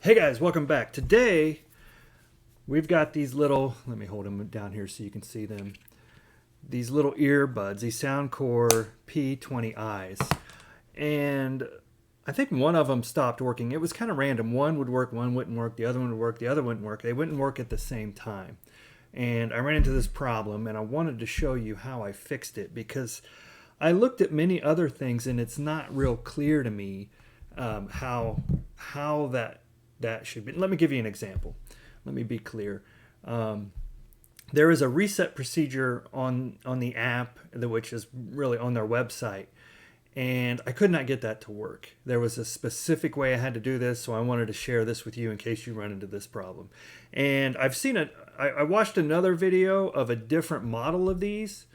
Hey guys, welcome back. Today we've got these little, let me hold them down here so you can see them. These little earbuds, these Soundcore p20i's. And I think one of them stopped working. It was kind of random. One would work, one wouldn't work, the other one would work, the other wouldn't work. They wouldn't work at the same time. And I ran into this problem and I wanted to show you how I fixed it because I looked at many other things and it's not real clear to me how that should be. Let me give you an example. Let me be clear. There is a reset procedure on the app, which is really on their website, and I could not get that to work. There was a specific way I had to do this, so I wanted to share this with you in case you run into this problem. And I've seen it. I watched another video of a different model of these,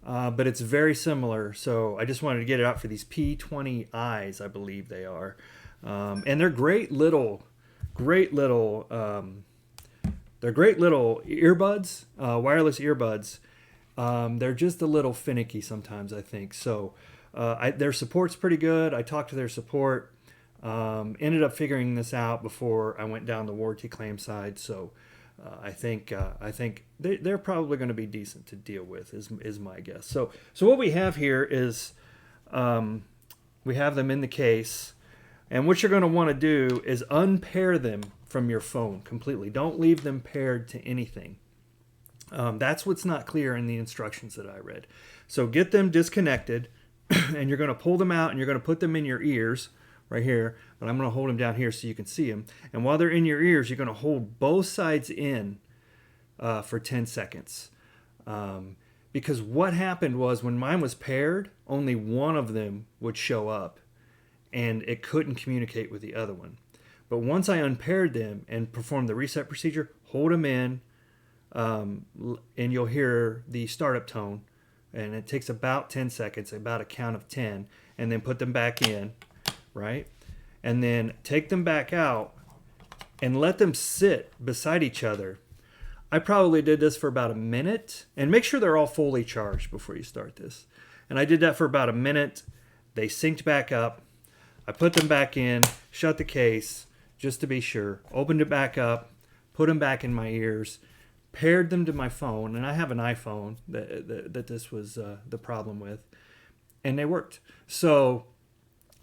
but it's very similar. So I just wanted to get it out for these p20i's, I believe they are, and they're great little earbuds, wireless earbuds. They're just a little finicky sometimes, I think. So their support's pretty good. I talked to their support, ended up figuring this out before I went down the warranty claim side. So I think they're probably going to be decent to deal with, is my guess. So what we have here is we have them in the case. And what you're going to want to do is unpair them from your phone completely. Don't leave them paired to anything. That's what's not clear in the instructions that I read. So get them disconnected, and you're going to pull them out, and you're going to put them in your ears right here. But I'm going to hold them down here so you can see them. And while they're in your ears, you're going to hold both sides in for 10 seconds. Because what happened was when mine was paired, only one of them would show up. And it couldn't communicate with the other one. But once I unpaired them and performed the reset procedure, hold them in, and you'll hear the startup tone. And it takes about 10 seconds, about a count of 10, and then put them back in, right? And then take them back out and let them sit beside each other. I probably did this for about a minute. And make sure they're all fully charged before you start this. And I did that for about a minute. They synced back up. I put them back in, shut the case, just to be sure, opened it back up, put them back in my ears, paired them to my phone, and I have an iPhone that this was the problem with, and they worked. So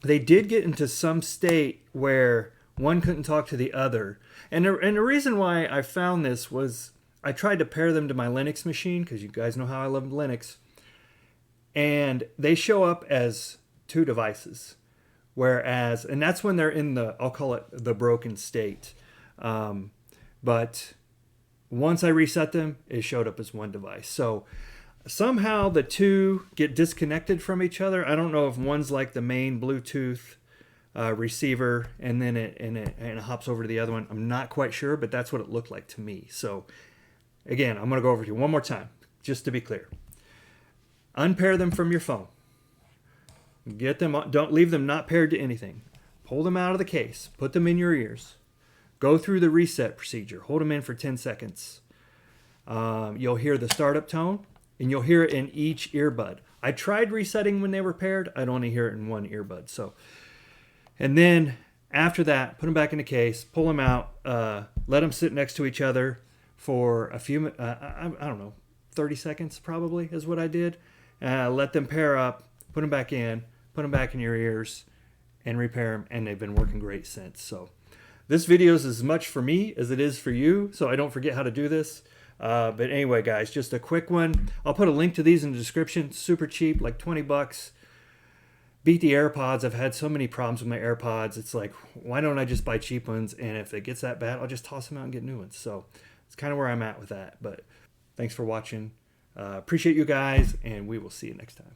they did get into some state where one couldn't talk to the other. And the reason why I found this was I tried to pair them to my Linux machine, because you guys know how I love Linux, and they show up as two devices. Whereas, and that's when they're in the, I'll call it the broken state. But once I reset them, it showed up as one device. So somehow the two get disconnected from each other. I don't know if one's like the main Bluetooth receiver and then it hops over to the other one. I'm not quite sure, but that's what it looked like to me. So again, I'm going to go over to you one more time, just to be clear. Unpair them from your phone. Get them, don't leave them not paired to anything. Pull them out of the case. Put them in your ears. Go through the reset procedure. Hold them in for 10 seconds. You'll hear the startup tone, and you'll hear it in each earbud. I tried resetting when they were paired. I'd only hear it in one earbud. So, and then after that, put them back in the case. Pull them out. Let them sit next to each other for a few. I don't know, 30 seconds probably is what I did. Let them pair up. Put them back in, put them back in your ears, and repair them, and they've been working great since. So this video is as much for me as it is for you, so I don't forget how to do this. But anyway, guys, just a quick one. I'll put a link to these in the description. Super cheap, like 20 bucks. Beat the AirPods. I've had so many problems with my AirPods. It's like, why don't I just buy cheap ones? And if it gets that bad, I'll just toss them out and get new ones. So it's kind of where I'm at with that. But thanks for watching. Appreciate you guys, and we will see you next time.